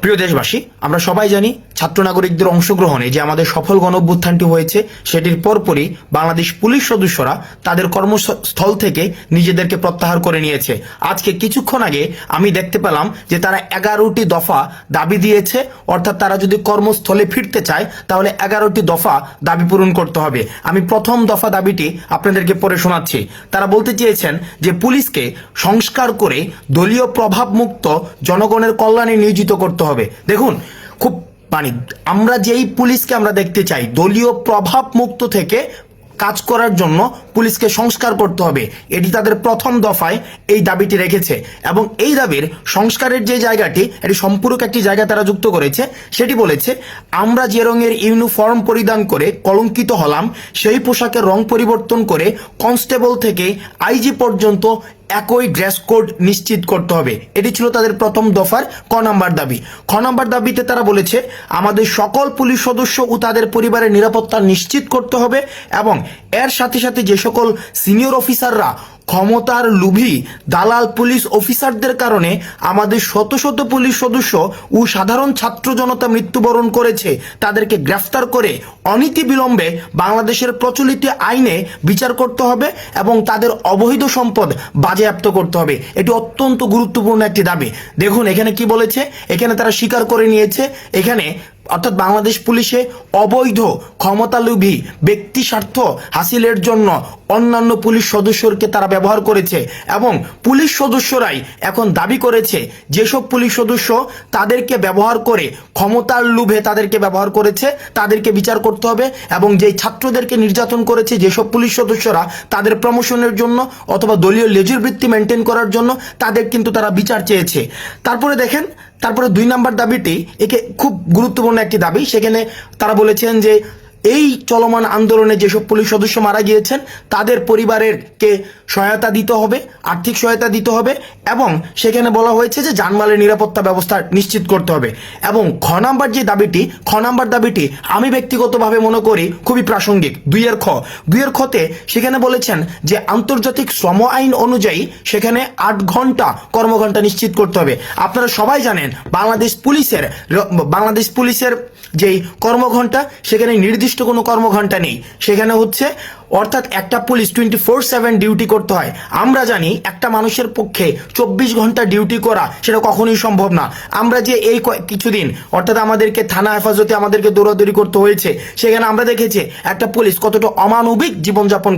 প্রিয় দেশবাসী, আমরা সবাই জানি ছাত্র নাগরিকদের অংশগ্রহণে যে আমাদের সফল গণঅভ্যুত্থানটি হয়েছে সেটির পরপরই বাংলাদেশ পুলিশ সদস্যরা তাদের কর্মস্থল থেকে নিজেদেরকে প্রত্যাহার করে নিয়েছে। আজকে কিছুক্ষণ আগে আমি দেখতে পেলাম যে তারা 11টি দফা দাবি দিয়েছে, অর্থাৎ তারা যদি কর্মস্থলে ফিরতে চায় তাহলে 11টি দফা দাবি পূরণ করতে হবে। আমি প্রথম দফা দাবিটি আপনাদেরকে পড়ে শোনাচ্ছি। তারা বলতে চেয়েছেন যে পুলিশকে সংস্কার করে দলীয় প্রভাব মুক্ত জনগণের কল্যাণে নিয়োজিত করতে হবে। দেখুন, খুব আমরা যেই পুলিশকে আমরা দেখতে চাই দলীয় প্রভাব মুক্ত থেকে কাজ করার জন্য পুলিশকে সংস্কার করতে হবে, এটি তাদের প্রথম দফায় এই দাবিটি রেখেছে। এবং এই দাবির সংস্কারের যে জায়গাটি, এটি সম্পূরক একটি জায়গা তারা যুক্ত করেছে। সেটি বলেছে, আমরা যে রঙের ইউনিফর্ম পরিধান করে কলঙ্কিত হলাম সেই পোশাকের রং পরিবর্তন করে কনস্টেবল থেকে আইজি পর্যন্ত একই ড্রেস কোড নিশ্চিত করতে হবে। এটি ছিল তাদের প্রথম দফার ক নাম্বার দাবি। খ নাম্বার দাবিতে তারা বলেছে, আমাদের সকল পুলিশ সদস্য ও তাদের পরিবারের নিরাপত্তা নিশ্চিত করতে হবে এবং এর সাথে সাথে যে সকল সিনিয়র অফিসাররা ক্ষমতার লোভী দালাল পুলিশ অফিসারদের কারণে আমাদের শত শত পুলিশ সদস্য ও সাধারণ ছাত্র জনতা মৃত্যুবরণ করেছে তাদেরকে গ্রেফতার করে অনীতি বিলম্বে বাংলাদেশের প্রচলিত আইনে বিচার করতে হবে এবং তাদের অবৈধ সম্পদ বাজেয়াপ্ত করতে হবে। এটি অত্যন্ত গুরুত্বপূর্ণ একটি দাবি। দেখুন এখানে কি বলেছে, এখানে তারা স্বীকার করে নিয়েছে, এখানে অর্থাৎ বাংলাদেশ পুলিশে অবৈধ ক্ষমতালোভী ব্যক্তি স্বার্থ হাসিলের জন্য অন্যান্য পুলিশ সদস্যকে তারা ব্যবহার করেছে এবং পুলিশ সদস্যরাই এখন দাবি করেছে যেসব পুলিশ সদস্য তাদেরকে ব্যবহার করে ক্ষমতার লোভে তাদেরকে ব্যবহার করেছে তাদেরকে বিচার করতে হবে এবং যেই ছাত্রদেরকে নির্যাতন করেছে যেসব পুলিশ সদস্যরা তাদের প্রমোশনের জন্য অথবা দলীয় লেজুর বৃত্তি মেনটেন করার জন্য তাদের কিন্তু তারা বিচার চেয়েছে। তারপরে দেখেন, তারপরে 2 নাম্বার দাবিটি একে খুব গুরুত্বপূর্ণ একটি দাবি। সেখানে তারা বলেছেন যে এই চলমান আন্দোলনে যেসব পুলিশ সদস্য মারা গিয়েছেন তাদের পরিবারেরকে সহায়তা দিতে হবে, আর্থিক সহায়তা দিতে হবে এবং সেখানে বলা হয়েছে যে জানমালের নিরাপত্তা ব্যবস্থা নিশ্চিত করতে হবে। এবং খ নাম্বার যে দাবিটি, খ নাম্বার দাবিটি আমি ব্যক্তিগতভাবে মনে করি খুবই প্রাসঙ্গিক। 2 খতে সেখানে বলেছেন যে আন্তর্জাতিক শ্রম আইন অনুযায়ী সেখানে 8 ঘন্টা কর্মঘণ্টা নিশ্চিত করতে হবে। আপনারা সবাই জানেন বাংলাদেশ পুলিশের যেই কর্মঘণ্টা সেখানে নির্দিষ্ট কোনো কর্মঘণ্টা নেই। সেখানে হচ্ছে অর্থাৎ একটা পুলিশ 24/7 ডিউটি করতে হয়। আমরা জানি একটা মানুষের পক্ষে 24 ঘন্টা ডিউটি করা সেটা কখনোই সম্ভব না। আমরা যে এই কিছুদিন অর্থাৎ আমাদেরকে থানা হেফাজতে আমাদেরকে দৌড়াদৌড়ি করতে হয়েছে, সেখানে আমরা দেখেছি একটা পুলিশ কতটা অমানবিক জীবনযাপন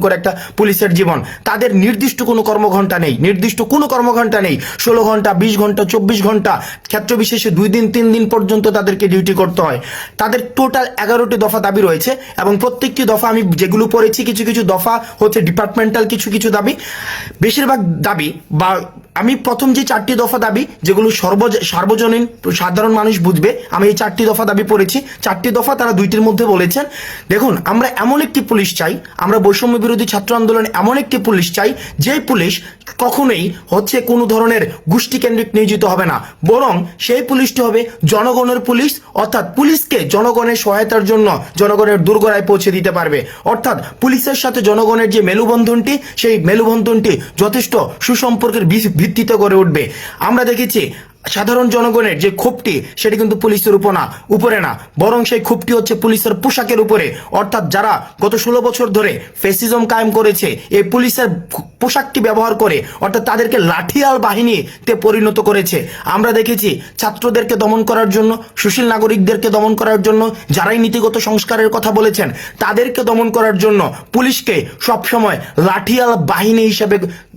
করে, একটা পুলিশের জীবন। তাদের নির্দিষ্ট কোনো কর্মঘণ্টা নেই, 16 ঘন্টা 20 ঘন্টা 24 ঘন্টা ক্ষেত্র বিশেষে 2 দিন 3 দিন পর্যন্ত তাদেরকে ডিউটি করতে হয়। তাদের টোটাল 11টি দফা দাবি রয়েছে এবং প্রত্যেকটি দফা আমি যেগুলো পড়েছি কিছু কিছু দফা হচ্ছে ডিপার্টমেন্টাল, কিছু দাবি, বেশিরভাগ দাবি বা আমি প্রথম যে 4টি দফা দাবি যেগুলো সার্বজনীন সাধারণ মানুষ বুঝবে, আমি এই 4টি দফা দাবি পড়েছি। 4টি দফা তারা 2টির মধ্যে বলেছেন, দেখুন আমরা এমন একটি পুলিশ চাই, আমরা বৈষম্য বিরোধী ছাত্র আন্দোলন এমন একটি পুলিশ চাই যে পুলিশ কখনোই হচ্ছে কোনো ধরনের গোষ্ঠী কেন্দ্রিক নিয়োজিত হবে না, বরং সেই পুলিশটি হবে জনগণের পুলিশ, অর্থাৎ পুলিশকে জনগণের সহায়তার জন্য জনগণের দুর্গরায় পৌঁছে দিতে পারবে। অর্থাৎ পুলিশের সাথে জনগণের যে মেলুবন্ধনটি সেই মেলুবন্ধনটি যথেষ্ট সুসম্পর্কের ভিত্তিতে গড়ে উঠবে। আমরা দেখেছি সাধারণ জনগণের যে ক্ষোভটি সেটি কিন্তু পুলিশের উপরে না, বরং সেই ক্ষোভটি হচ্ছে পুলিশের পোশাকের উপরে। অর্থাৎ যারা গত 16 বছর ধরে ফ্যাসিজম কায়েম করেছে এই পুলিশের পোশাকটি ব্যবহার করে, অর্থাৎ তাদেরকে লাঠিয়াল বাহিনীতে পরিণত করেছে। আমরা দেখেছি ছাত্রদেরকে দমন করার জন্য, সুশীল নাগরিকদেরকে দমন করার জন্য, যারাই নীতিগত সংস্কারের কথা বলেছেন তাদেরকে দমন করার জন্য পুলিশকে সবসময় লাঠিয়াল বাহিনী হিসেবে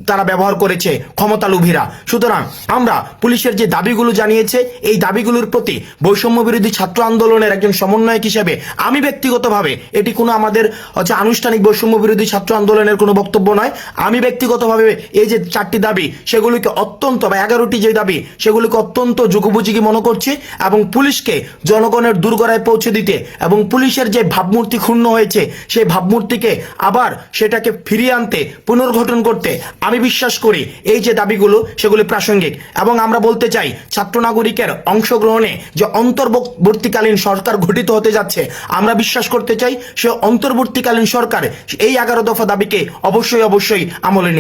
তারা ব্যবহার করেছে ক্ষমতালোভীরা। সুতরাং আমরা পুলিশের যে দাবিগুলো জানিয়েছে এই দাবিগুলোর প্রতি বৈষম্য বিরোধী ছাত্র আন্দোলনের একজন সমন্বয়ক হিসেবে আমি ব্যক্তিগতভাবে, এটি কোনো আমাদের হচ্ছে আনুষ্ঠানিক বৈষম্য বিরোধী ছাত্র আন্দোলনের কোনো বক্তব্য নয়, আমি ব্যক্তিগতভাবে এই যে 4টি দাবি সেগুলিকে অত্যন্ত বা 11টি যে দাবি সেগুলিকে অত্যন্ত যুগোপযোগী মনে করছি এবং পুলিশকে জনগণের দুর্গরায় পৌঁছে দিতে এবং পুলিশের যে ভাবমূর্তি ক্ষুণ্ণ হয়েছে সেই ভাবমূর্তিকে আবার সেটাকে ফিরিয়ে আনতে, পুনর্গঠন করতে আমি বিশ্বাস করি এই যে দাবিগুলো সেগুলি প্রাসঙ্গিক। এবং আমরা বলতে চাই ছাত্র নাগরিকের অংশগ্রহণে যে অন্তর্বর্তীকালীন সরকার গঠিত হতে যাচ্ছে, আমরা বিশ্বাস করতে চাই সে অন্তর্বর্তীকালীন সরকার এই 11 দফা দাবিকে অবশ্যই আমলে